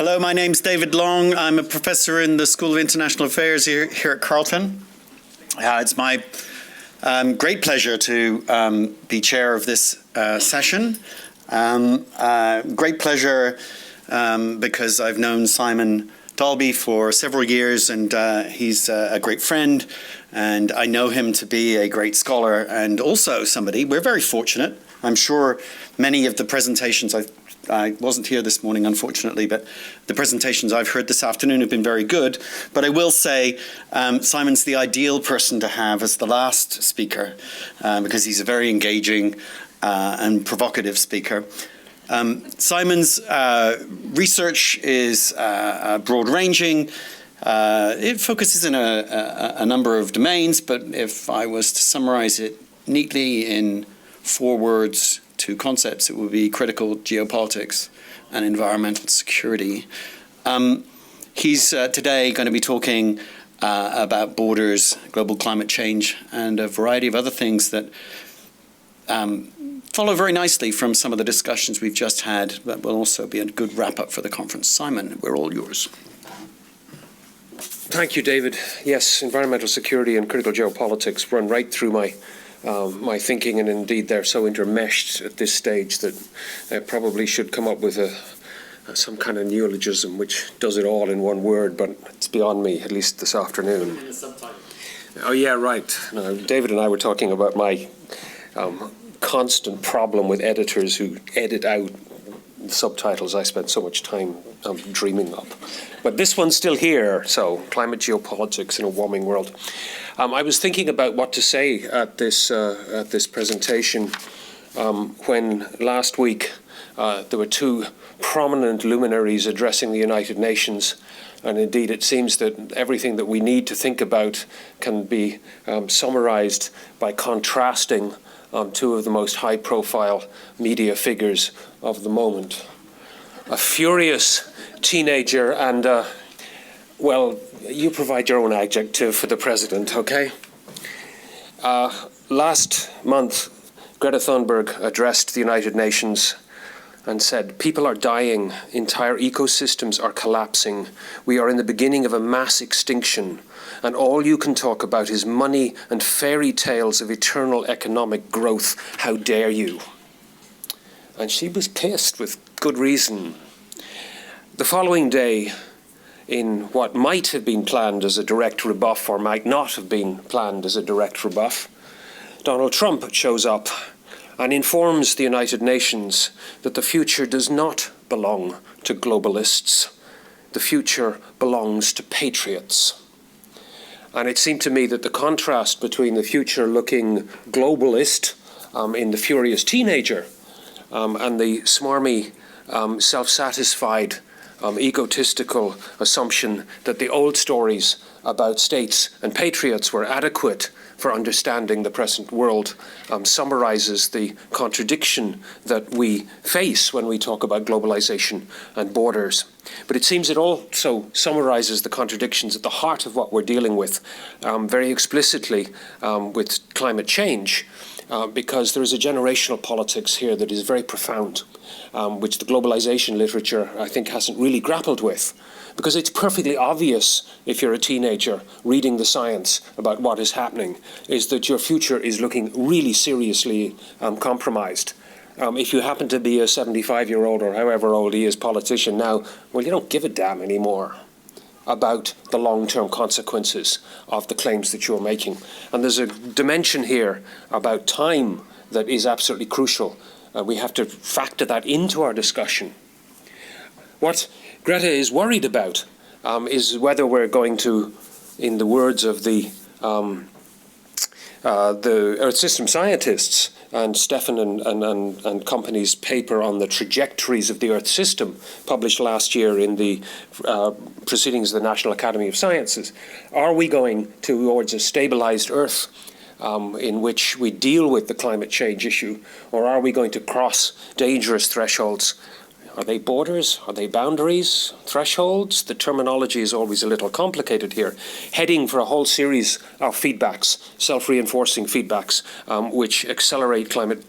Hello, my name's David Long. I'm a professor in the School of International Affairs here at Carleton. It's my great pleasure to be chair of this session. Great pleasure because I've known Simon Dalby for several years, and he's a great friend, and I know him to be a great scholar and also somebody. We're very fortunate. I'm sure many of the presentations I wasn't here this morning, unfortunately, but the presentations I've heard this afternoon have been very good. But I will say Simon's the ideal person to have as the last speaker because he's a very engaging and provocative speaker. Simon's research is broad-ranging. It focuses in a number of domains, but if I was to summarize it neatly in 4 words, 2 concepts, it would be critical geopolitics and environmental security. He's today going to be talking about borders, global climate change, and a variety of other things that follow very nicely from some of the discussions we've just had, but will also be a good wrap-up for the conference. Simon, we're all yours. Thank you, David. Yes, environmental security and critical geopolitics run right through my thinking, and indeed they're so intermeshed at this stage that I probably should come up with some kind of neologism which does it all in one word, but it's beyond me, at least this afternoon. In the subtitle. Oh yeah, right. No, David and I were talking about my constant problem with editors who edit out subtitles I spent so much time dreaming up. But this one's still here, so climate geopolitics in a warming world. I was thinking about what to say at this presentation when last week there were 2 prominent luminaries addressing the United Nations, and indeed it seems that everything that we need to think about can be summarized by contrasting 2 of the most high-profile media figures of the moment. A furious teenager and, well, you provide your own adjective for the president, okay? Last month, Greta Thunberg addressed the United Nations and said, "People are dying, entire ecosystems are collapsing, we are in the beginning of a mass extinction, and all you can talk about is money and fairy tales of eternal economic growth. How dare you?" And she was pissed with good reason. The following day, in what might have been planned as a direct rebuff or might not have been planned as a direct rebuff, Donald Trump shows up and informs the United Nations that the future does not belong to globalists. The future belongs to patriots. And it seemed to me that the contrast between the future-looking globalist in the furious teenager and the smarmy, self-satisfied, egotistical assumption that the old stories about states and patriots were adequate for understanding the present world summarizes the contradiction that we face when we talk about globalization and borders. But it seems it also summarizes the contradictions at the heart of what we're dealing with very explicitly with climate change. Because there is a generational politics here that is very profound, which the globalization literature, I think, hasn't really grappled with. Because it's perfectly obvious, if you're a teenager reading the science about what is happening, is that your future is looking really seriously compromised. If you happen to be a 75-year-old or however old he is politician now, well, you don't give a damn anymore about the long-term consequences of the claims that you're making. And there's a dimension here about time that is absolutely crucial. We have to factor that into our discussion. What Greta is worried about is whether we're going to, in the words of the Earth System scientists and Stefan and company's paper on the trajectories of the Earth system, published last year in the Proceedings of the National Academy of Sciences, are we going towards a stabilized Earth in which we deal with the climate change issue, or are we going to cross dangerous thresholds? Are they borders? Are they boundaries? Thresholds? The terminology is always a little complicated here. Heading for a whole series of feedbacks, self-reinforcing feedbacks, which accelerate climate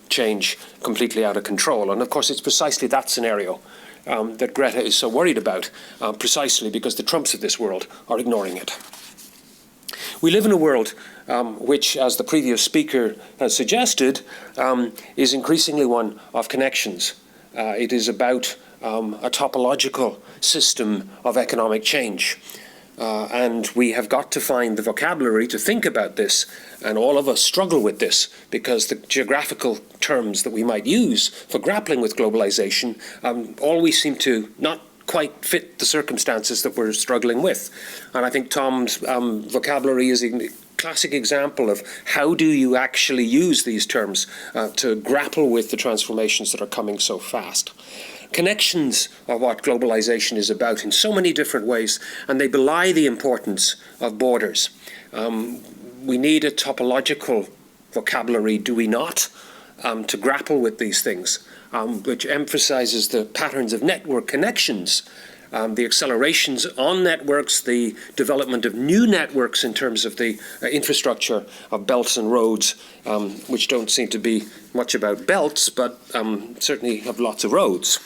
change completely out of control. And of course, it's precisely that scenario that Greta is so worried about, precisely because the Trumps of this world are ignoring it. We live in a world which, as the previous speaker has suggested, is increasingly one of connections. It is about a topological system of economic change. And we have got to find the vocabulary to think about this, and all of us struggle with this because the geographical terms that we might use for grappling with globalization always seem to not quite fit the circumstances that we're struggling with. And I think Tom's vocabulary is a classic example of how do you actually use these terms to grapple with the transformations that are coming so fast. Connections are what globalization is about in so many different ways, and they belie the importance of borders. We need a topological vocabulary, do we not, to grapple with these things, which emphasizes the patterns of network connections, the accelerations on networks, the development of new networks in terms of the infrastructure of belts and roads, which don't seem to be much about belts, but certainly have lots of roads.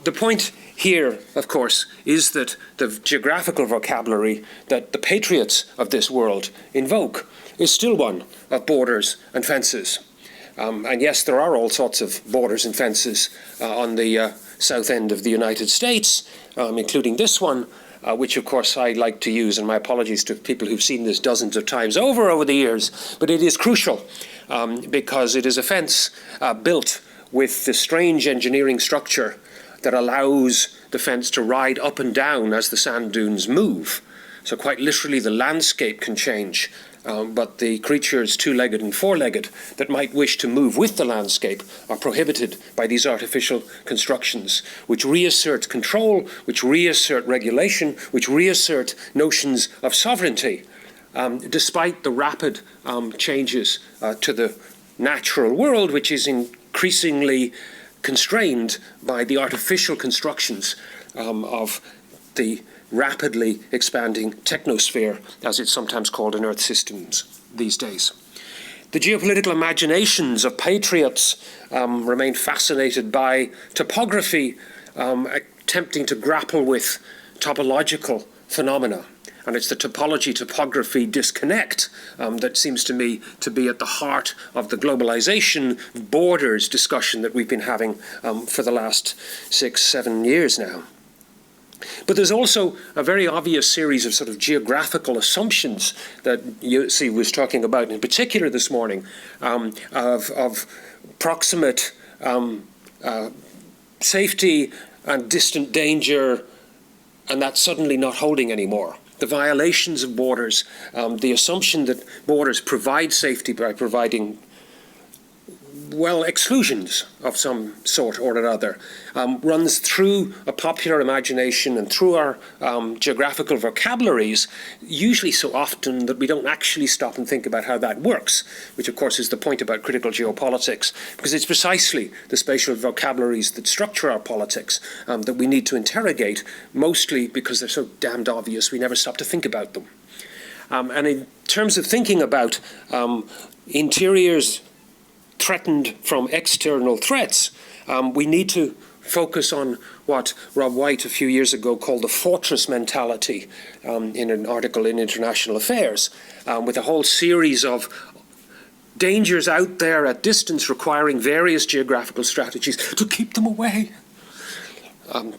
The point here, of course, is that the geographical vocabulary that the patriots of this world invoke is still one of borders and fences. And yes, there are all sorts of borders and fences on the south end of the United States, including this one, which of course I like to use, and my apologies to people who've seen this dozens of times over the years, but it is crucial because it is a fence built with the strange engineering structure that allows the fence to ride up and down as the sand dunes move. So quite literally the landscape can change, but the creatures, two-legged and four-legged, that might wish to move with the landscape are prohibited by these artificial constructions, which reassert control, which reassert regulation, which reassert notions of sovereignty, despite the rapid changes to the natural world, which is increasingly constrained by the artificial constructions of the rapidly expanding technosphere, as it's sometimes called in Earth systems these days. The geopolitical imaginations of patriots remain fascinated by topography, attempting to grapple with topological phenomena. And it's the topology-topography disconnect that seems to me to be at the heart of the globalization borders discussion that we've been having for the last 6-7 years now. But there's also a very obvious series of sort of geographical assumptions that Yossi was talking about in particular this morning, of proximate safety and distant danger, and that's suddenly not holding anymore. The violations of borders, the assumption that borders provide safety by providing, well, exclusions of some sort or another, runs through a popular imagination and through our geographical vocabularies, usually so often that we don't actually stop and think about how that works, which of course is the point about critical geopolitics, because it's precisely the spatial vocabularies that structure our politics that we need to interrogate, mostly because they're so damned obvious we never stop to think about them. And in terms of thinking about interiors threatened from external threats, we need to focus on what Rob White a few years ago called the fortress mentality in an article in International Affairs, with a whole series of dangers out there at distance requiring various geographical strategies to keep them away.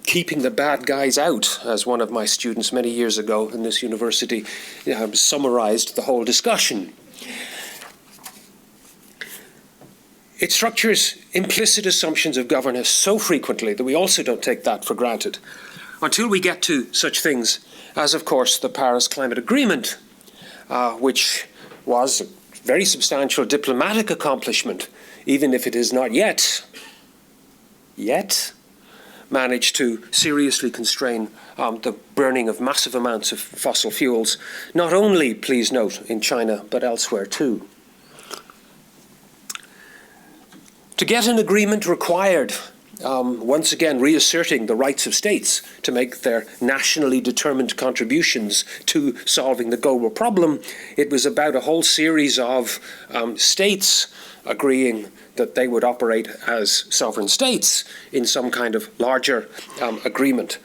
Keeping the bad guys out, as one of my students many years ago in this university summarized the whole discussion. It structures implicit assumptions of governance so frequently that we also don't take that for granted, until we get to such things as, of course, the Paris Climate Agreement, which was a very substantial diplomatic accomplishment, even if it is not yet managed to seriously constrain the burning of massive amounts of fossil fuels, not only, please note, in China, but elsewhere too. To get an agreement required once again reasserting the rights of states to make their nationally determined contributions to solving the global problem. It was about a whole series of states agreeing that they would operate as sovereign states in some kind of larger agreement.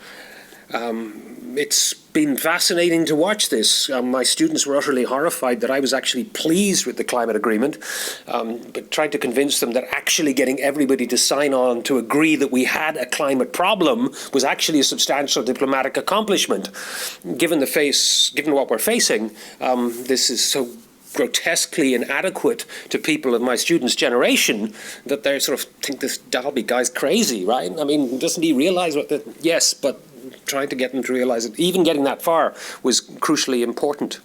It's been fascinating to watch this. My students were utterly horrified that I was actually pleased with the climate agreement, but tried to convince them that actually getting everybody to sign on to agree that we had a climate problem was actually a substantial diplomatic accomplishment. Given what we're facing, this is so grotesquely inadequate to people of my students' generation that they sort of think this Dalby guy's crazy, right? I mean, doesn't he realize what the... Yes, but trying to get them to realize it, even getting that far, was crucially important.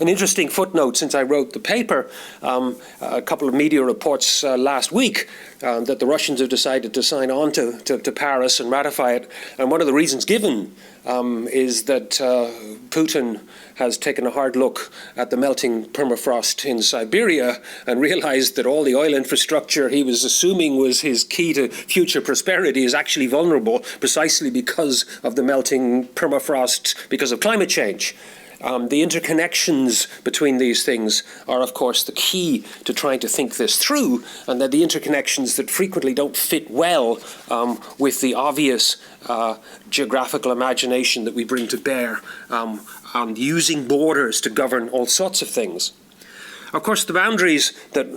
An interesting footnote since I wrote the paper, a couple of media reports last week that the Russians have decided to sign on to Paris and ratify it. And one of the reasons given is that Putin has taken a hard look at the melting permafrost in Siberia and realized that all the oil infrastructure he was assuming was his key to future prosperity is actually vulnerable precisely because of the melting permafrost, because of climate change. The interconnections between these things are, of course, the key to trying to think this through, and they're the interconnections that frequently don't fit well with the obvious geographical imagination that we bring to bear on using borders to govern all sorts of things. Of course, the boundaries that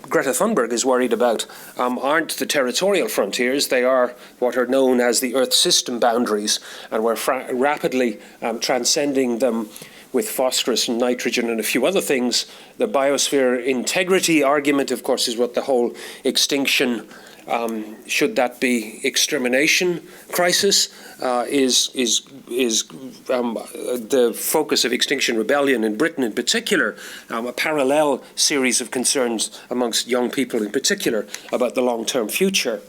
Greta Thunberg is worried about aren't the territorial frontiers. They are what are known as the Earth system boundaries, and we're rapidly transcending them with phosphorus and nitrogen and a few other things. The biosphere integrity argument, of course, is what the whole extinction, should that be extermination crisis, is the focus of Extinction Rebellion in Britain in particular, a parallel series of concerns amongst young people in particular about the long-term future.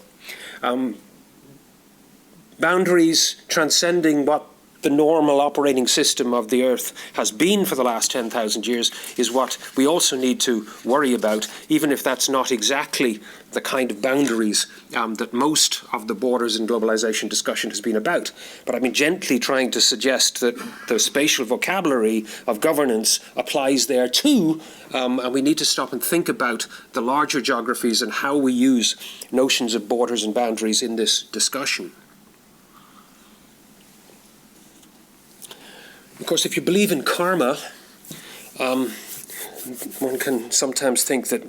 Boundaries transcending what the normal operating system of the Earth has been for the last 10,000 years is what we also need to worry about, even if that's not exactly the kind of boundaries that most of the borders and globalization discussion has been about. But I've been gently trying to suggest that the spatial vocabulary of governance applies there too, and we need to stop and think about the larger geographies and how we use notions of borders and boundaries in this discussion. Of course, if you believe in karma, one can sometimes think that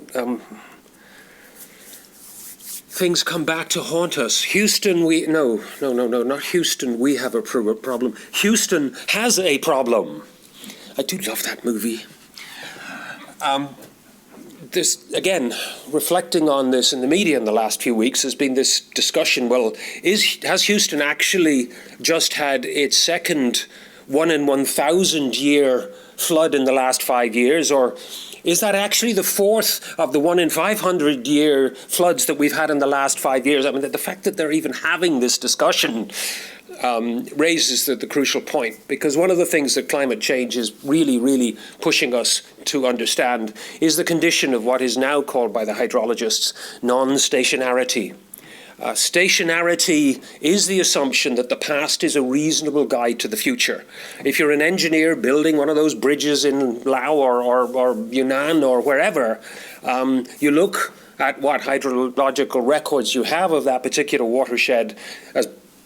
things come back to haunt us. Houston, no, not Houston, we have a problem. Houston has a problem. I do love that movie. This, again, reflecting on this in the media in the last few weeks, has been this discussion, well, has Houston actually just had its second 1 in 1,000 year flood in the last 5 years, or is that actually the fourth of the 1 in 500 year floods that we've had in the last 5 years? I mean, the fact that they're even having this discussion raises the crucial point, because one of the things that climate change is really pushing us to understand is the condition of what is now called by the hydrologists non-stationarity. Stationarity is the assumption that the past is a reasonable guide to the future. If you're an engineer building one of those bridges in Laos or Yunnan or wherever, you look at what hydrological records you have of that particular watershed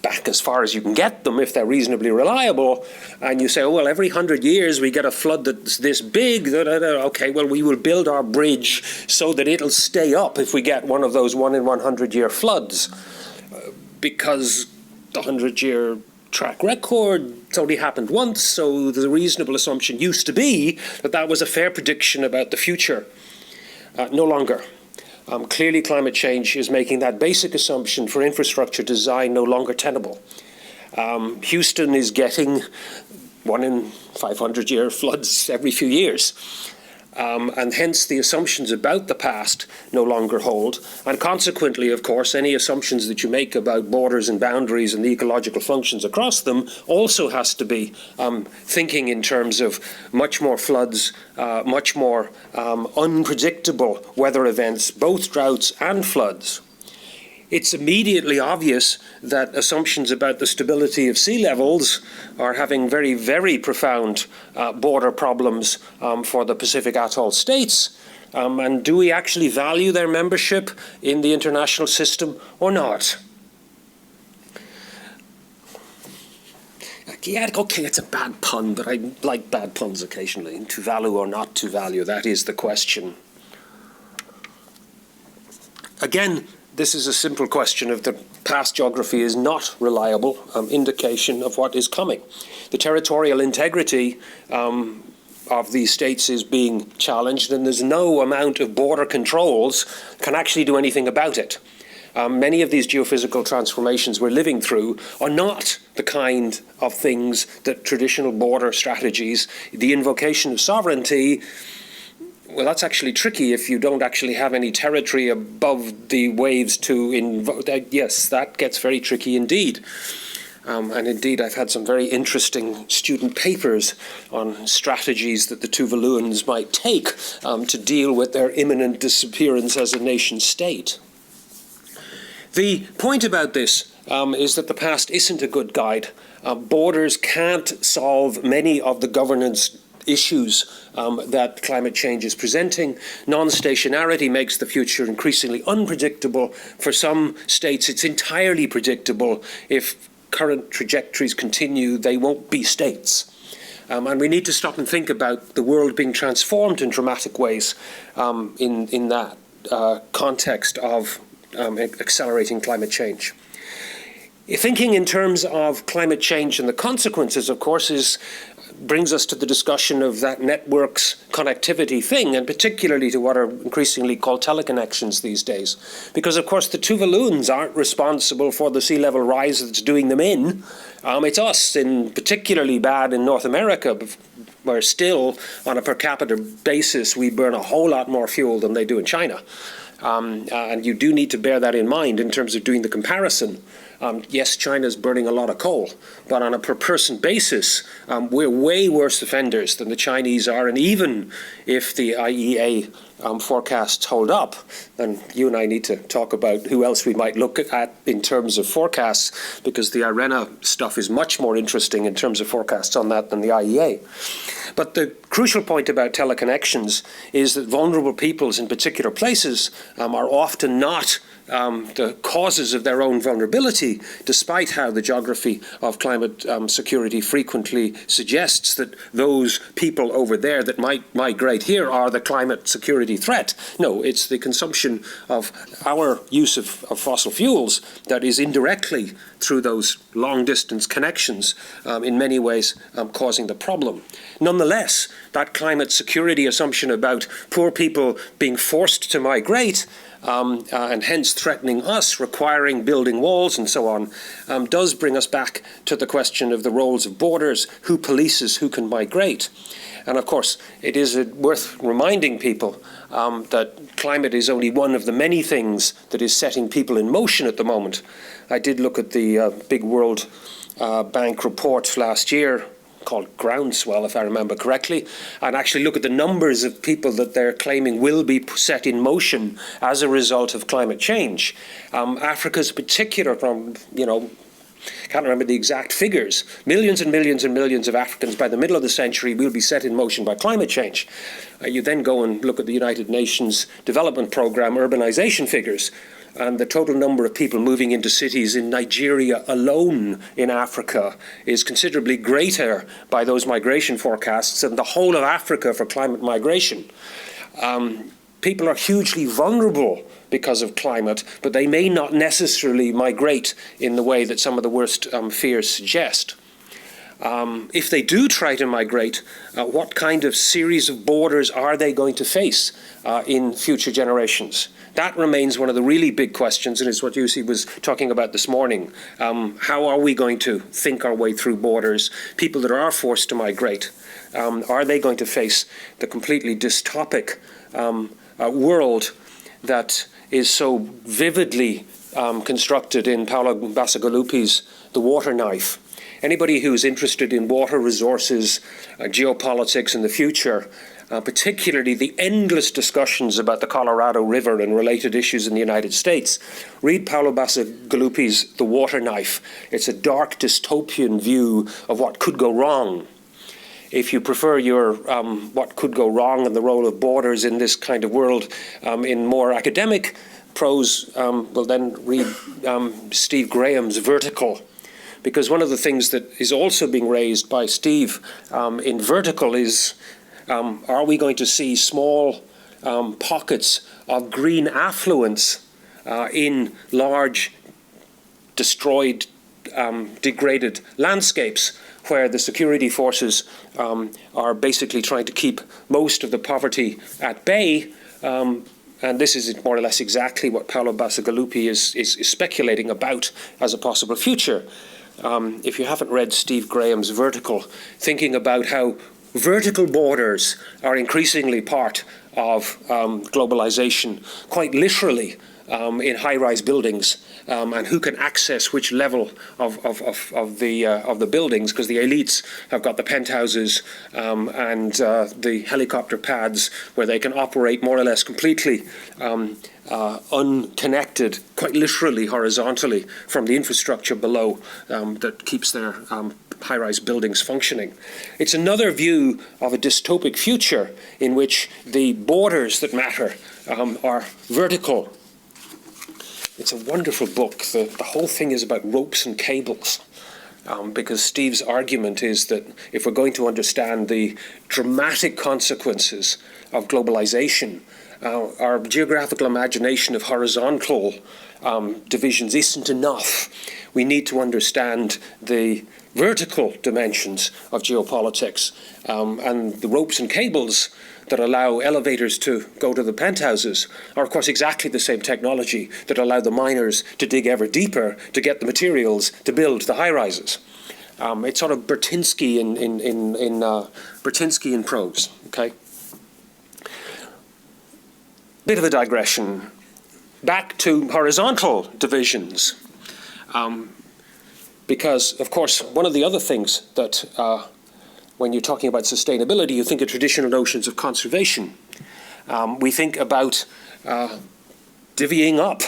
back as far as you can get them if they're reasonably reliable, and you say, oh, well, every 100 years we get a flood that's this big, okay, well, we will build our bridge so that it'll stay up if we get one of those 1 in 100 year floods, because the 100-year track record, it's only happened once, so the reasonable assumption used to be that that was a fair prediction about the future. No longer. Clearly, climate change is making that basic assumption for infrastructure design no longer tenable. Houston is getting 1 in 500 year floods every few years. And hence the assumptions about the past no longer hold. And consequently, of course, any assumptions that you make about borders and boundaries and the ecological functions across them also has to be thinking in terms of much more floods, much more unpredictable weather events, both droughts and floods. it's immediately obvious that assumptions about the stability of sea levels are having very, very profound border problems for the Pacific Atoll states. And do we actually value their membership in the international system or not? Yeah, okay, it's a bad pun, but I like bad puns occasionally. To value or not to value, that is the question. Again, this is a simple question of the past geography is not reliable indication of what is coming. The territorial integrity of these states is being challenged, and there's no amount of border controls can actually do anything about it. Many of these geophysical transformations we're living through are not the kind of things that traditional border strategies, the invocation of sovereignty, well, that's actually tricky if you don't actually have any territory above the waves to invoke. Yes, that gets very tricky indeed. And indeed, I've had some very interesting student papers on strategies that the Tuvaluans might take to deal with their imminent disappearance as a nation state. The point about this is that the past isn't a good guide. Borders can't solve many of the governance issues that climate change is presenting. Non-stationarity makes the future increasingly unpredictable. For some states, it's entirely predictable. If current trajectories continue, they won't be states. And we need to stop and think about the world being transformed in dramatic ways in that context of accelerating climate change. Thinking in terms of climate change and the consequences, of course, brings us to the discussion of that network's connectivity thing, and particularly to what are increasingly called teleconnections these days. Because, of course, the Tuvaluans aren't responsible for the sea level rise that's doing them in. It's us, and particularly bad in North America, where still, on a per capita basis, we burn a whole lot more fuel than they do in China. And you do need to bear that in mind in terms of doing the comparison. Yes, China's burning a lot of coal, but on a per-person basis, we're way worse offenders than the Chinese are. And even if the IEA forecasts hold up, then you and I need to talk about who else we might look at in terms of forecasts, because the IRENA stuff is much more interesting in terms of forecasts on that than the IEA. But the crucial point about teleconnections is that vulnerable peoples in particular places are often not the causes of their own vulnerability, despite how the geography of climate security frequently suggests that those people over there that might migrate here are the climate security threat. No, it's the consumption of our use of fossil fuels that is indirectly, through those long-distance connections, in many ways causing the problem. Nonetheless, that climate security assumption about poor people being forced to migrate and hence threatening us, requiring building walls and so on, does bring us back to the question of the roles of borders, who polices, who can migrate. And of course, it is worth reminding people that climate is only one of the many things that is setting people in motion at the moment. I did look at the big World Bank report last year, called Groundswell, if I remember correctly, and actually look at the numbers of people that they're claiming will be set in motion as a result of climate change. Africa's particular, can't remember the exact figures, millions and millions and millions of Africans by the middle of the century will be set in motion by climate change. You then go and look at the United Nations Development Programme urbanization figures, and the total number of people moving into cities in Nigeria alone in Africa is considerably greater by those migration forecasts than the whole of Africa for climate migration. People are hugely vulnerable because of climate, but they may not necessarily migrate in the way that some of the worst fears suggest. If they do try to migrate, what kind of series of borders are they going to face in future generations? That remains one of the really big questions, and it's what Jussi was talking about this morning. How are we going to think our way through borders? People that are forced to migrate, are they going to face the completely dystopic world that is so vividly constructed in Paolo Bacigalupi's The Water Knife? Anybody who's interested in water resources, geopolitics and the future, particularly the endless discussions about the Colorado River and related issues in the United States, read Paolo Bacigalupi's The Water Knife. It's a dark dystopian view of what could go wrong. If you prefer your what could go wrong and the role of borders in this kind of world in more academic prose, well then read Steve Graham's Vertical. Because one of the things that is also being raised by Steve in Vertical is, are we going to see small pockets of green affluence in large, destroyed, degraded landscapes where the security forces are basically trying to keep most of the poverty at bay? And this is more or less exactly what Paolo Bacigalupi is speculating about as a possible future. If you haven't read Steve Graham's Vertical, thinking about how vertical borders are increasingly part of globalization, quite literally in high-rise buildings, and who can access which level of the buildings, because the elites have got the penthouses and the helicopter pads where they can operate more or less completely unconnected, quite literally horizontally, from the infrastructure below that keeps their high-rise buildings functioning. It's another view of a dystopic future in which the borders that matter are vertical. It's a wonderful book. The whole thing is about ropes and cables. Because Steve's argument is that if we're going to understand the dramatic consequences of globalization, our geographical imagination of horizontal divisions isn't enough. We need to understand the vertical dimensions of geopolitics, and the ropes and cables that allow elevators to go to the penthouses are, of course, exactly the same technology that allow the miners to dig ever deeper to get the materials to build the high-rises. It's sort of Bertinsky in prose. Okay. Bit of a digression. Back to horizontal divisions, because, of course, one of the other things that when you're talking about sustainability, you think of traditional notions of conservation. We think about divvying up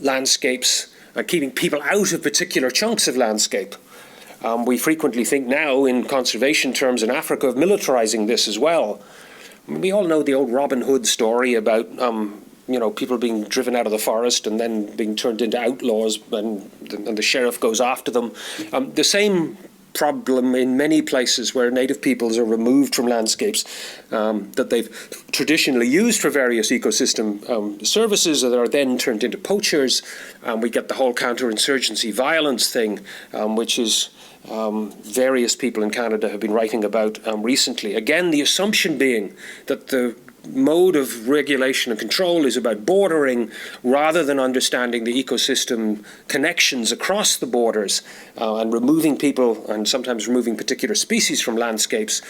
landscapes and keeping people out of particular chunks of landscape. We frequently think now in conservation terms in Africa of militarizing this as well. We all know the old Robin Hood story about people being driven out of the forest and then being turned into outlaws, and the sheriff goes after them. The same problem in many places where native peoples are removed from landscapes that they've traditionally used for various ecosystem services, that are then turned into poachers. We get the whole counterinsurgency violence thing, which is various people in Canada have been writing about recently. Again, the assumption being that the mode of regulation and control is about bordering rather than understanding the ecosystem connections across the borders, and removing people and sometimes removing particular species from landscapes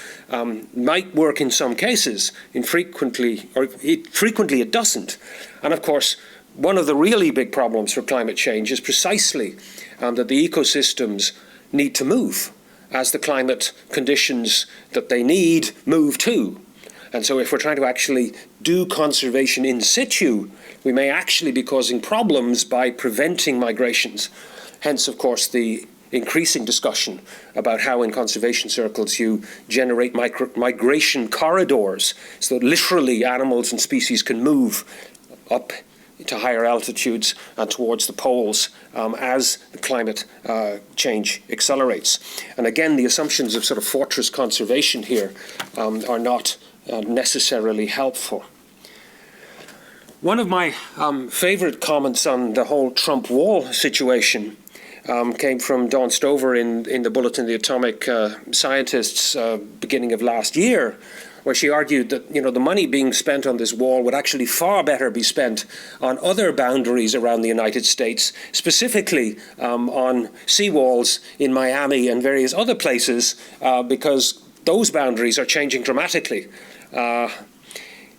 might work in some cases. Frequently it doesn't. And of course, one of the really big problems for climate change is precisely that the ecosystems need to move as the climate conditions that they need move too. And so if we're trying to actually do conservation in situ, we may actually be causing problems by preventing migrations. Hence, of course, the increasing discussion about how in conservation circles you generate migration corridors, so that literally animals and species can move up to higher altitudes and towards the poles as the climate change accelerates. And again, the assumptions of sort of fortress conservation here are not necessarily helpful. One of my favorite comments on the whole Trump wall situation came from Dawn Stover in the Bulletin of the Atomic Scientists beginning of last year, where she argued that the money being spent on this wall would actually far better be spent on other boundaries around the United States, specifically on seawalls in Miami and various other places, because those boundaries are changing dramatically.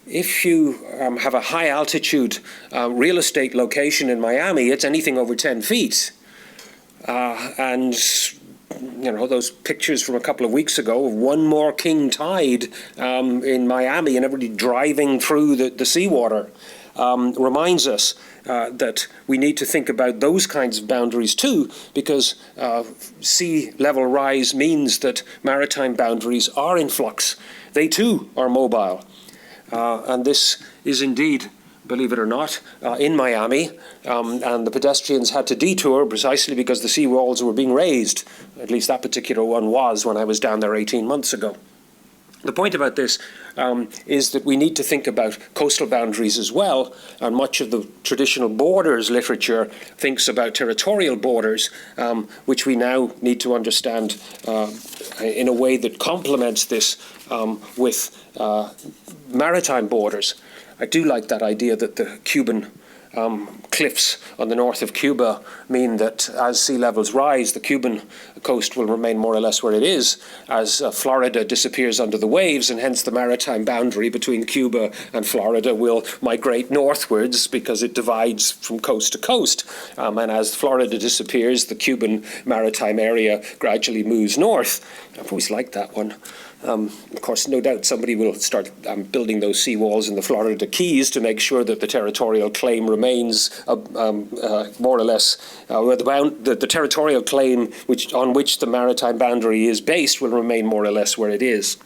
If you have a high altitude real estate location in Miami, it's anything over 10 feet. And those pictures from a couple of weeks ago of one more king tide in Miami and everybody driving through the seawater reminds us that we need to think about those kinds of boundaries too, because sea level rise means that maritime boundaries are in flux. They too are mobile. And this is indeed, believe it or not, in Miami, and the pedestrians had to detour precisely because the sea walls were being raised. At least that particular one was when I was down there 18 months ago. The point about this is that we need to think about coastal boundaries as well, and much of the traditional borders literature thinks about territorial borders, which we now need to understand in a way that complements this with maritime borders. I do like that idea that the Cuban cliffs on the north of Cuba mean that as sea levels rise, the Cuban coast will remain more or less where it is, as Florida disappears under the waves, and hence the maritime boundary between Cuba and Florida will migrate northwards because it divides from coast to coast. And as Florida disappears, the Cuban maritime area gradually moves north. I've always liked that one. Of course, no doubt somebody will start building those seawalls in the Florida Keys to make sure that the territorial claim remains more or less, the territorial claim on which the maritime boundary is based will remain more or less where it is.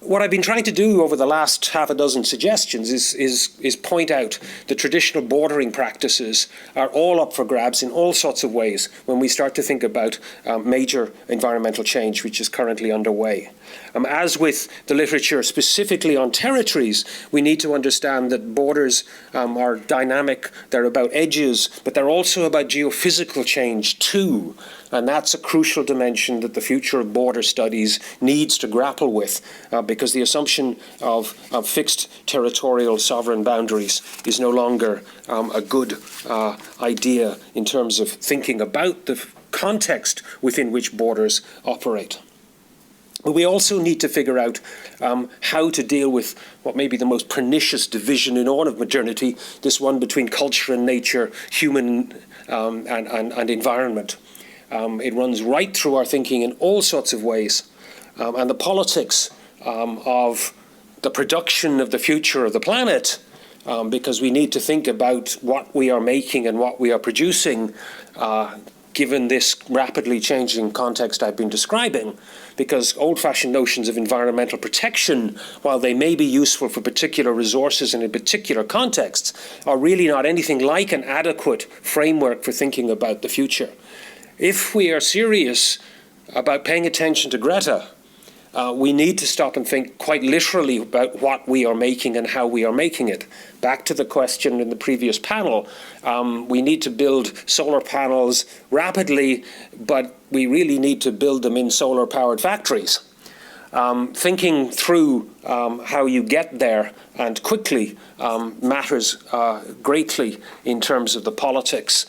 What I've been trying to do over the last half a dozen suggestions is point out that traditional bordering practices are all up for grabs in all sorts of ways when we start to think about major environmental change which is currently underway. As with the literature specifically on territories, we need to understand that borders are dynamic, they're about edges, but they're also about geophysical change too. And that's a crucial dimension that the future of border studies needs to grapple with, because the assumption of fixed territorial sovereign boundaries is no longer a good idea in terms of thinking about the context within which borders operate. But we also need to figure out how to deal with what may be the most pernicious division in all of modernity, this one between culture and nature, human and environment. It runs right through our thinking in all sorts of ways. And the politics of the production of the future of the planet, because we need to think about what we are making and what we are producing, given this rapidly changing context I've been describing, because old-fashioned notions of environmental protection, while they may be useful for particular resources and in particular contexts, are really not anything like an adequate framework for thinking about the future. If we are serious about paying attention to Greta, we need to stop and think quite literally about what we are making and how we are making it. Back to the question in the previous panel, we need to build solar panels rapidly, but we really need to build them in solar-powered factories. Thinking through how you get there and quickly matters greatly in terms of the politics.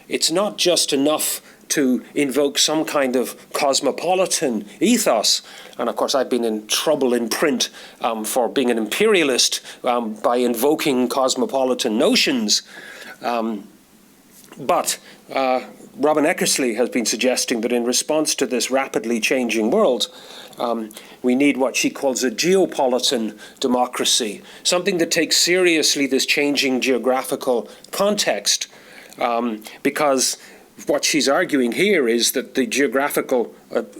It's not just enough to invoke some kind of cosmopolitan ethos. And of course, I've been in trouble in print for being an imperialist by invoking cosmopolitan notions. But Robin Eckersley has been suggesting that in response to this rapidly changing world, we need what she calls a geopolitan democracy, something that takes seriously this changing geographical context, because what she's arguing here is that the geographical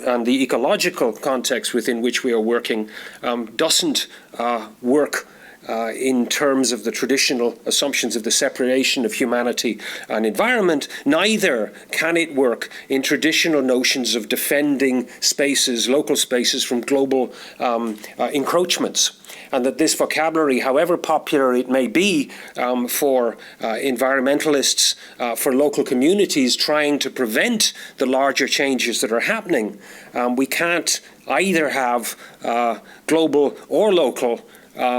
and the ecological context within which we are working doesn't work in terms of the traditional assumptions of the separation of humanity and environment. Neither can it work in traditional notions of defending spaces, local spaces, from global encroachments. And that this vocabulary, however popular it may be for environmentalists, for local communities trying to prevent the larger changes that are happening, we can't either have global or local.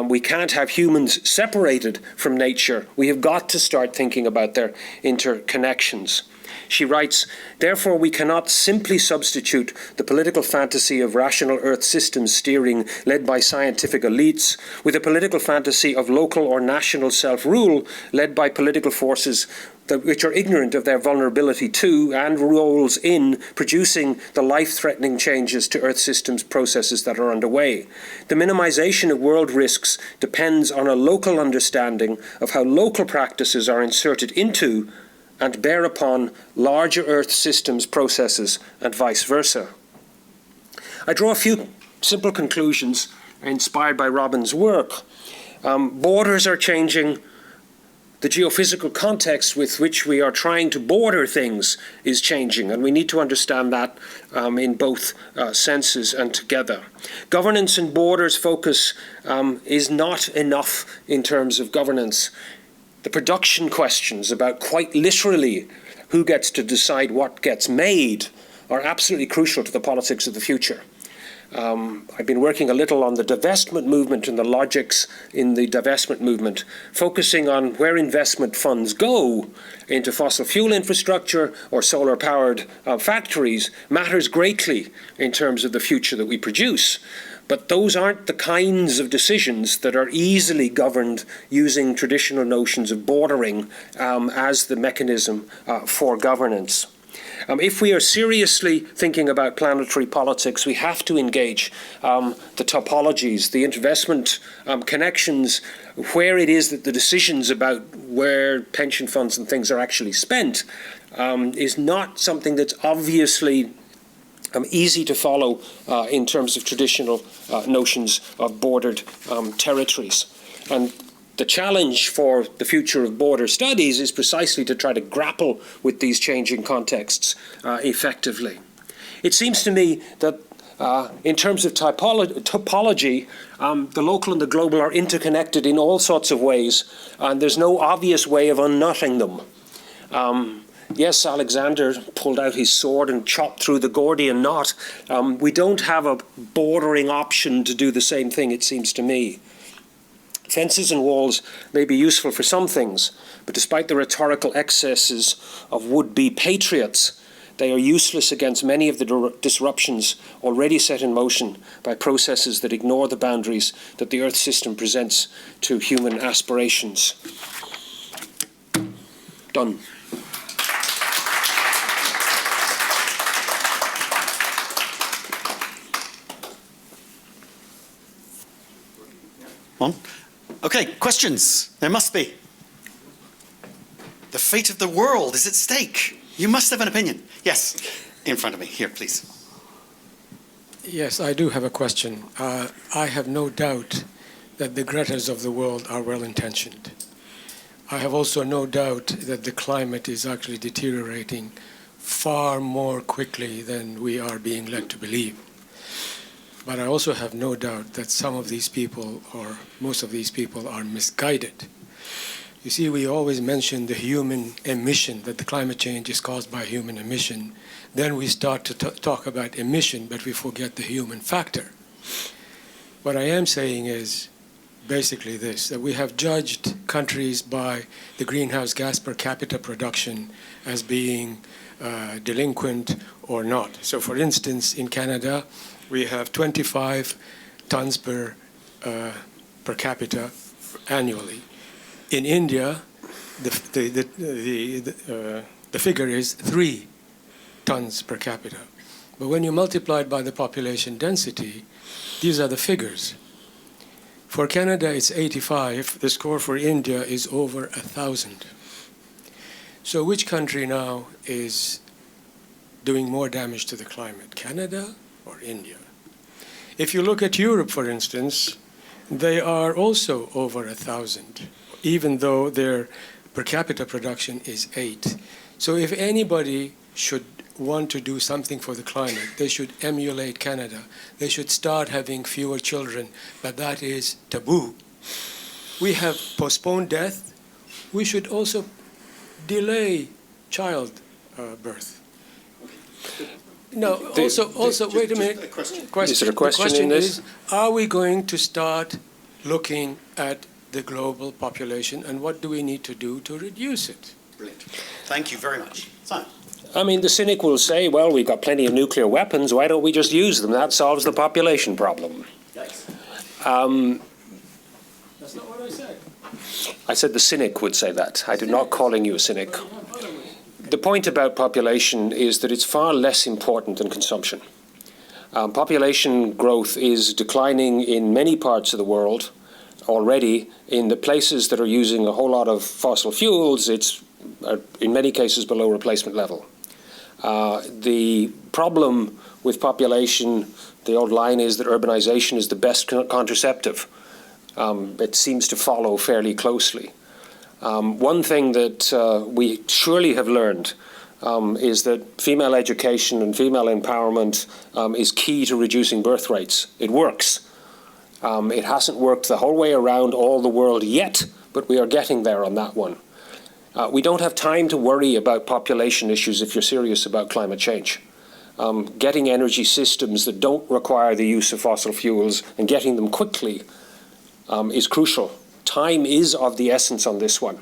We can't have humans separated from nature. We have got to start thinking about their interconnections. She writes, "Therefore we cannot simply substitute the political fantasy of rational Earth systems steering led by scientific elites with a political fantasy of local or national self-rule led by political forces which are ignorant of their vulnerability to and roles in producing the life-threatening changes to Earth systems processes that are underway. The minimization of world risks depends on a local understanding of how local practices are inserted into and bear upon larger Earth systems processes and vice versa." I draw a few simple conclusions inspired by Robin's work. Borders are changing. The geophysical context with which we are trying to border things is changing, and we need to understand that in both senses and together. Governance and borders focus is not enough in terms of governance. The production questions about quite literally who gets to decide what gets made are absolutely crucial to the politics of the future. I've been working a little on the divestment movement and the logics in the divestment movement, focusing on where investment funds go into fossil fuel infrastructure or solar-powered factories matters greatly in terms of the future that we produce. But those aren't the kinds of decisions that are easily governed using traditional notions of bordering as the mechanism for governance. If we are seriously thinking about planetary politics, we have to engage the topologies, the investment connections, where it is that the decisions about where pension funds and things are actually spent is not something that's obviously easy to follow in terms of traditional notions of bordered territories. And the challenge for the future of border studies is precisely to try to grapple with these changing contexts effectively. It seems to me that in terms of topology, the local and the global are interconnected in all sorts of ways, and there's no obvious way of unknotting them. Yes, Alexander pulled out his sword and chopped through the Gordian knot. We don't have a bordering option to do the same thing, it seems to me. Fences and walls may be useful for some things, but despite the rhetorical excesses of would-be patriots, they are useless against many of the disruptions already set in motion by processes that ignore the boundaries that the Earth system presents to human aspirations. Done. On. Okay, questions? There must be. The fate of the world is at stake. You must have an opinion. Yes, in front of me. Here, please. Yes, I do have a question. I have no doubt that the Gretas of the world are well-intentioned. I have also no doubt that the climate is actually deteriorating far more quickly than we are being led to believe. But I also have no doubt that some of these people, or most of these people, are misguided. You see, we always mention the human emission, that the climate change is caused by human emission. Then we start to talk about emission, but we forget the human factor. What I am saying is basically this, that we have judged countries by the greenhouse gas per capita production as being delinquent or not. So for instance, in Canada, we have 25 tons per capita annually. In India, the figure is 3 tons per capita. But when you multiply it by the population density, these are the figures. For Canada, it's 85. The score for India is over 1,000. So which country now is doing more damage to the climate, Canada or India? If you look at Europe, for instance, they are also over 1,000, even though their per capita production is 8. So if anybody should want to do something for the climate, they should emulate Canada. They should start having fewer children, but that is taboo. We have postponed death. We should also delay childbirth. No, also, wait a minute. Is there a question in this? Is, are we going to start looking at the global population and what do we need to do to reduce it? Brilliant. Thank you very much. Simon. I mean, the cynic will say, well, we've got plenty of nuclear weapons, why don't we just use them? That solves the population problem. That's not what I said. I said the cynic would say that. I'm not calling you a cynic. The point about population is that it's far less important than consumption. Population growth is declining in many parts of the world already. In the places that are using a whole lot of fossil fuels, it's in many cases below replacement level. The problem with population, the old line is that urbanization is the best contraceptive. It seems to follow fairly closely. One thing that we surely have learned is that female education and female empowerment is key to reducing birth rates. It works. It hasn't worked the whole way around all the world yet, but we are getting there on that one. We don't have time to worry about population issues if you're serious about climate change. Getting energy systems that don't require the use of fossil fuels and getting them quickly is crucial. Time is of the essence on this one,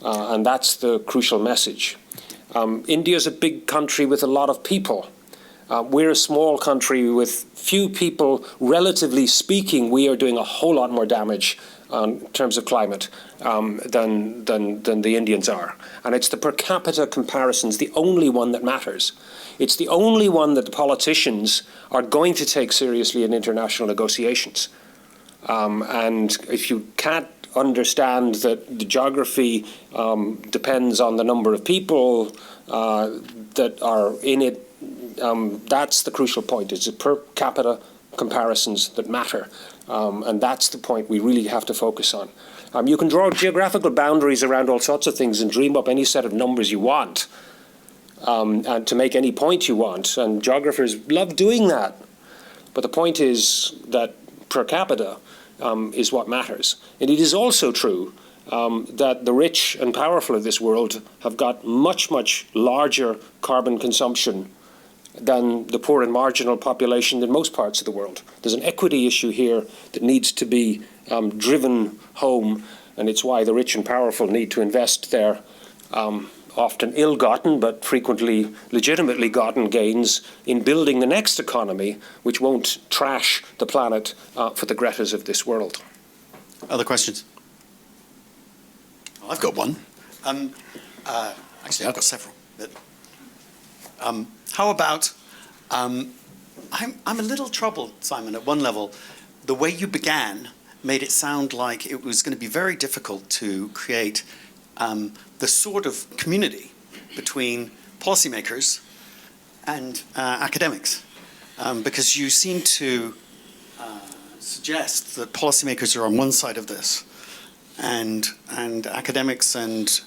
and that's the crucial message. India's a big country with a lot of people. We're a small country with few people. Relatively speaking, we are doing a whole lot more damage in terms of climate than the Indians are. And it's the per capita comparisons, the only one that matters. It's the only one that the politicians are going to take seriously in international negotiations. And if you can't understand that the geography depends on the number of people that are in it, that's the crucial point. It's the per capita comparisons that matter. And that's the point we really have to focus on. You can draw geographical boundaries around all sorts of things and dream up any set of numbers you want, and to make any point you want. And geographers love doing that. But the point is that per capita is what matters. And it is also true that the rich and powerful of this world have got much, much larger carbon consumption than the poor and marginal population in most parts of the world. There's an equity issue here that needs to be driven home, and it's why the rich and powerful need to invest their often ill-gotten but frequently legitimately gotten gains in building the next economy, which won't trash the planet for the Gretas of this world. Other questions? I've got one. Actually, I've got several. But, how about, I'm a little troubled, Simon, at one level. The way you began made it sound like it was going to be very difficult to create the sort of community between policymakers and academics, because you seem to suggest that policymakers are on one side of this, and academics and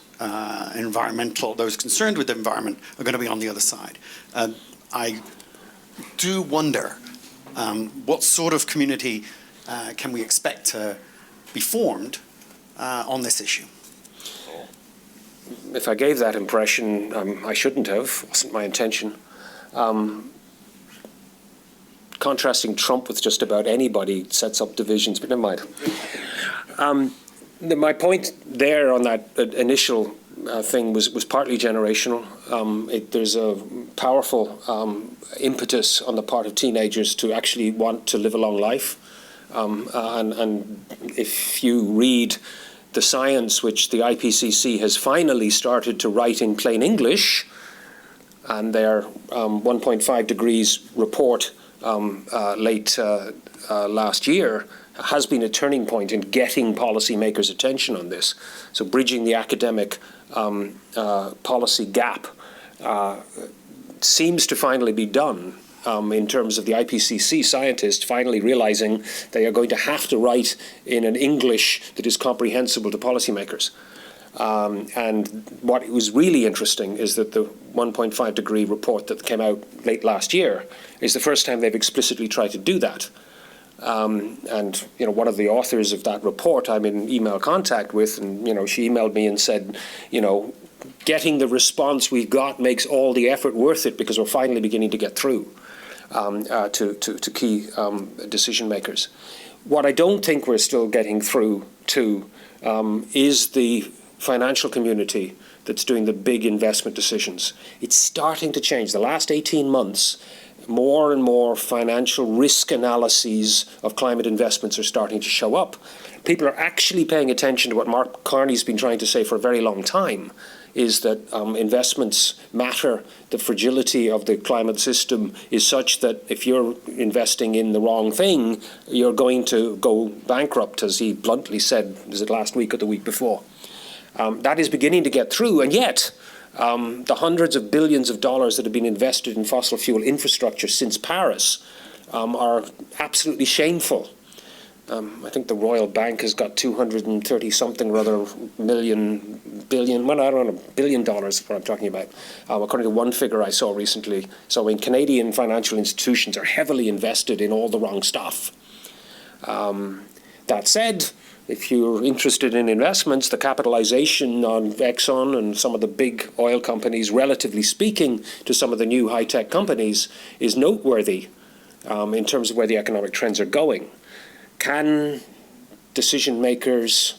those concerned with the environment are going to be on the other side. I do wonder what sort of community can we expect to be formed on this issue? If I gave that impression, I shouldn't have. It wasn't my intention. Contrasting Trump with just about anybody sets up divisions, but never mind. My point there on that initial thing was partly generational. There's a powerful impetus on the part of teenagers to actually want to live a long life. And if you read the science which the IPCC has finally started to write in plain English, and their 1.5 degrees report late last year has been a turning point in getting policymakers' attention on this. So bridging the academic policy gap seems to finally be done. In terms of the IPCC scientists finally realizing they are going to have to write in an English that is comprehensible to policymakers. And what was really interesting is that the 1.5 degree report that came out late last year is the first time they've explicitly tried to do that. And one of the authors of that report I'm in email contact with, and she emailed me and said, getting the response we've got makes all the effort worth it because we're finally beginning to get through to key decision makers. What I don't think we're still getting through to is the financial community that's doing the big investment decisions. It's starting to change. The last 18 months, more and more financial risk analyses of climate investments are starting to show up. People are actually paying attention to what Mark Carney's been trying to say for a very long time, is that investments matter. The fragility of the climate system is such that if you're investing in the wrong thing, you're going to go bankrupt, as he bluntly said, was it last week or the week before? That is beginning to get through, and yet the hundreds of billions of dollars that have been invested in fossil fuel infrastructure since Paris are absolutely shameful. I think the Royal Bank has got 230 something or other billion, well, I don't know, $1 billion is what I'm talking about, according to one figure I saw recently. So in Canadian financial institutions are heavily invested in all the wrong stuff. That said, if you're interested in investments, the capitalization on Exxon and some of the big oil companies, relatively speaking to some of the new high-tech companies, is noteworthy in terms of where the economic trends are going. Can decision makers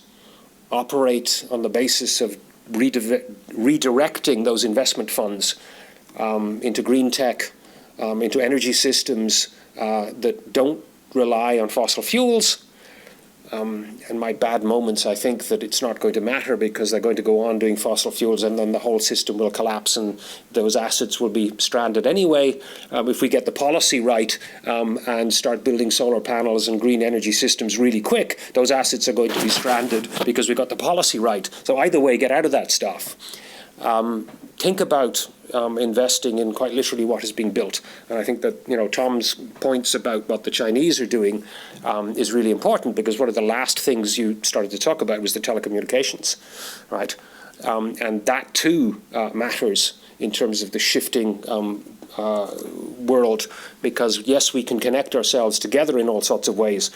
operate on the basis of redirecting those investment funds into green tech, into energy systems that don't rely on fossil fuels? And my bad moments, I think that it's not going to matter because they're going to go on doing fossil fuels and then the whole system will collapse and those assets will be stranded anyway. If we get the policy right and start building solar panels and green energy systems really quick, those assets are going to be stranded because we got the policy right. So either way, get out of that stuff. Think about investing in quite literally what is being built. And I think that, Tom's points about what the Chinese are doing is really important, because one of the last things you started to talk about was the telecommunications, right? And that too matters in terms of the shifting world, because yes, we can connect ourselves together in all sorts of ways.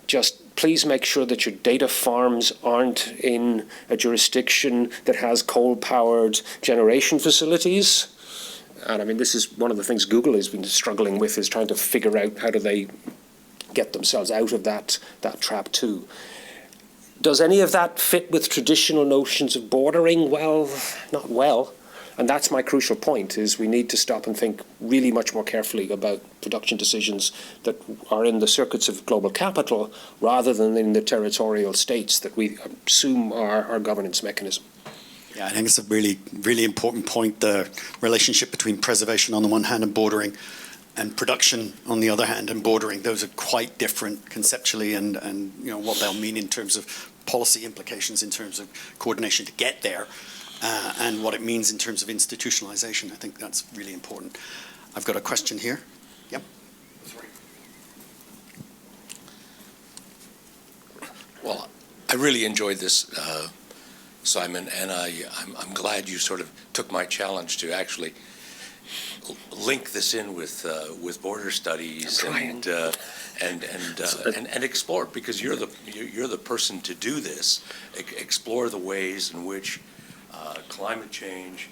Just please make sure that your data farms aren't in a jurisdiction that has coal-powered generation facilities. And I mean, this is one of the things Google has been struggling with, is trying to figure out how do they get themselves out of that trap too. Does any of that fit with traditional notions of bordering? Well, not well. And that's my crucial point, is we need to stop and think really much more carefully about production decisions that are in the circuits of global capital rather than in the territorial states that we assume are our governance mechanism. Yeah, I think it's a really, really important point, the relationship between preservation on the one hand and bordering, and production on the other hand and bordering. Those are quite different conceptually, and what they'll mean in terms of policy implications, in terms of coordination to get there. And what it means in terms of institutionalization. I think that's really important. I've got a question here. Yep. Well, I really enjoyed this, Simon, and I'm glad you sort of took my challenge to actually link this in with border studies and explore, because you're the person to do this. Explore the ways in which climate change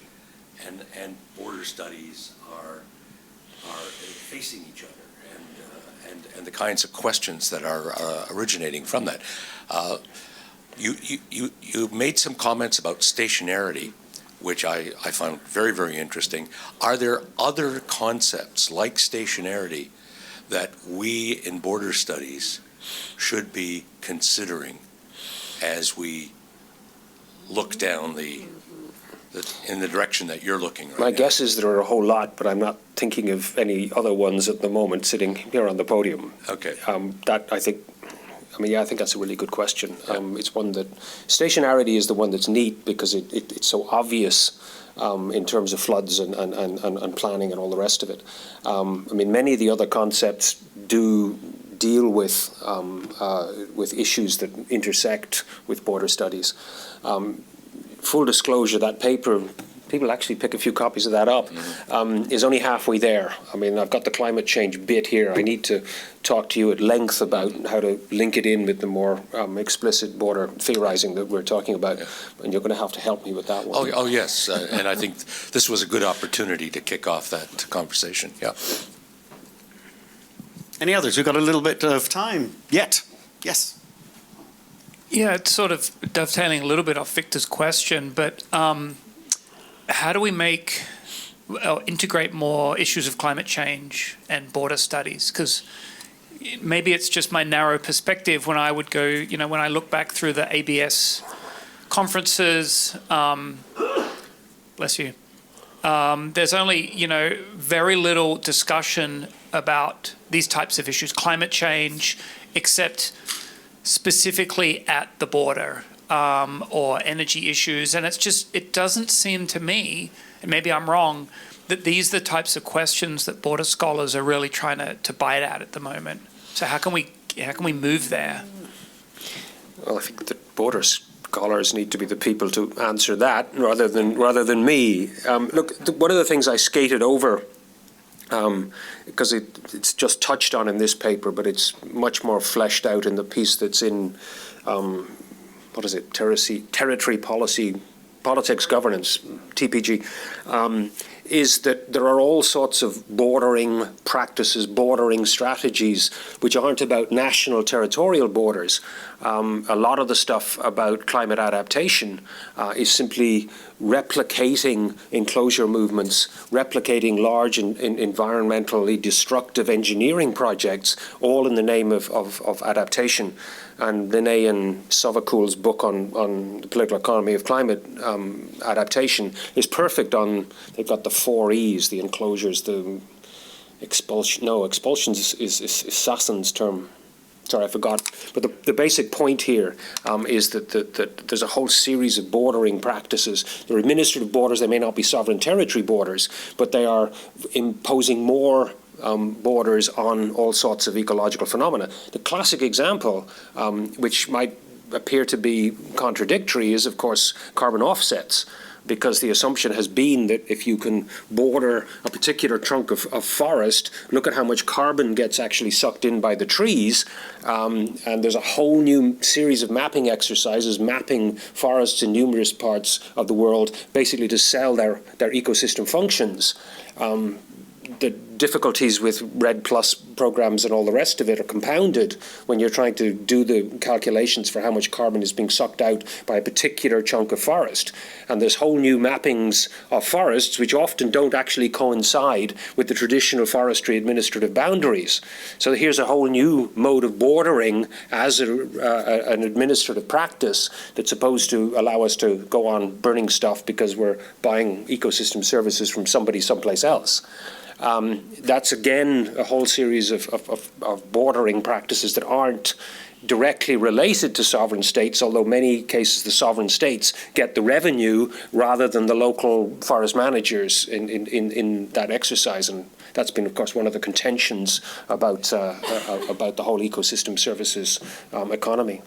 and border studies are facing each other, and the kinds of questions that are originating from that. You made some comments about stationarity, which I found very, very interesting. Are there other concepts like stationarity that we in border studies should be considering as we look down in the direction that you're looking right now? My guess is there are a whole lot, but I'm not thinking of any other ones at the moment sitting here on the podium. Okay. I think that's a really good question. It's one that, stationarity is the one that's neat because it's so obvious in terms of floods and planning and all the rest of it. Many of the other concepts do deal with issues that intersect with border studies. Full disclosure, that paper, people actually pick a few copies of that up, is only halfway there. I've got the climate change bit here. I need to talk to you at length about how to link it in with the more explicit border theorizing that we're talking about, and you're going to have to help me with that one. Oh yes, and I think this was a good opportunity to kick off that conversation. Yeah. Any others? We've got a little bit of time yet. Yes. Yeah, it's sort of dovetailing a little bit off Victor's question, but how do we integrate more issues of climate change and border studies? Because maybe it's just my narrow perspective when I would go, when I look back through the ABS conferences, bless you, there's only, very little discussion about these types of issues, climate change, except specifically at the border, or energy issues. And it doesn't seem to me, and maybe I'm wrong, that these are the types of questions that border scholars are really trying to bite at the moment. So how can we move there? Well, I think the border scholars need to be the people to answer that rather than me. Look, one of the things I skated over, because it's just touched on in this paper, but it's much more fleshed out in the piece that's in, Territory Politics Governance, TPG, is that there are all sorts of bordering practices, bordering strategies, which aren't about national territorial borders. A lot of the stuff about climate adaptation is simply replicating enclosure movements, replicating large and environmentally destructive engineering projects, all in the name of adaptation. And Linné and Sovacool's book on the political economy of climate adaptation is perfect on, they've got the 4 E's, the enclosures, the expulsion, no, expulsions is Sassen's term. Sorry, I forgot. But the basic point here is that there's a whole series of bordering practices. They're administrative borders. They may not be sovereign territory borders, but they are imposing more borders on all sorts of ecological phenomena. The classic example, which might appear to be contradictory, is, of course, carbon offsets, because the assumption has been that if you can border a particular trunk of forest, look at how much carbon gets actually sucked in by the trees, and there's a whole new series of mapping exercises, mapping forests in numerous parts of the world, basically to sell their ecosystem functions. The difficulties with REDD+ programs and all the rest of it are compounded when you're trying to do the calculations for how much carbon is being sucked out by a particular chunk of forest. And there's whole new mappings of forests which often don't actually coincide with the traditional forestry administrative boundaries. So here's a whole new mode of bordering as an administrative practice that's supposed to allow us to go on burning stuff because we're buying ecosystem services from somebody someplace else. That's again a whole series of bordering practices that aren't directly related to sovereign states, although many cases the sovereign states get the revenue rather than the local forest managers in that exercise. And that's been, of course, one of the contentions about the whole ecosystem services economy.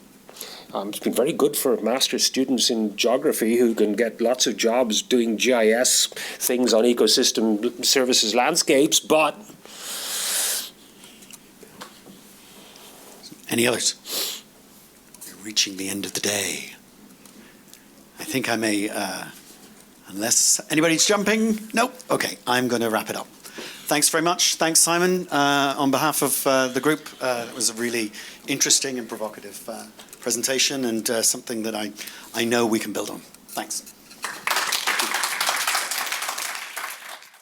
It's been very good for master's students in geography who can get lots of jobs doing GIS things on ecosystem services landscapes, but... Any others? We're reaching the end of the day. I think I may, unless anybody's jumping? Nope. Okay, I'm going to wrap it up. Thanks very much. Thanks, Simon. On behalf of the group, it was a really interesting and provocative presentation, and something that I know we can build on. Thanks.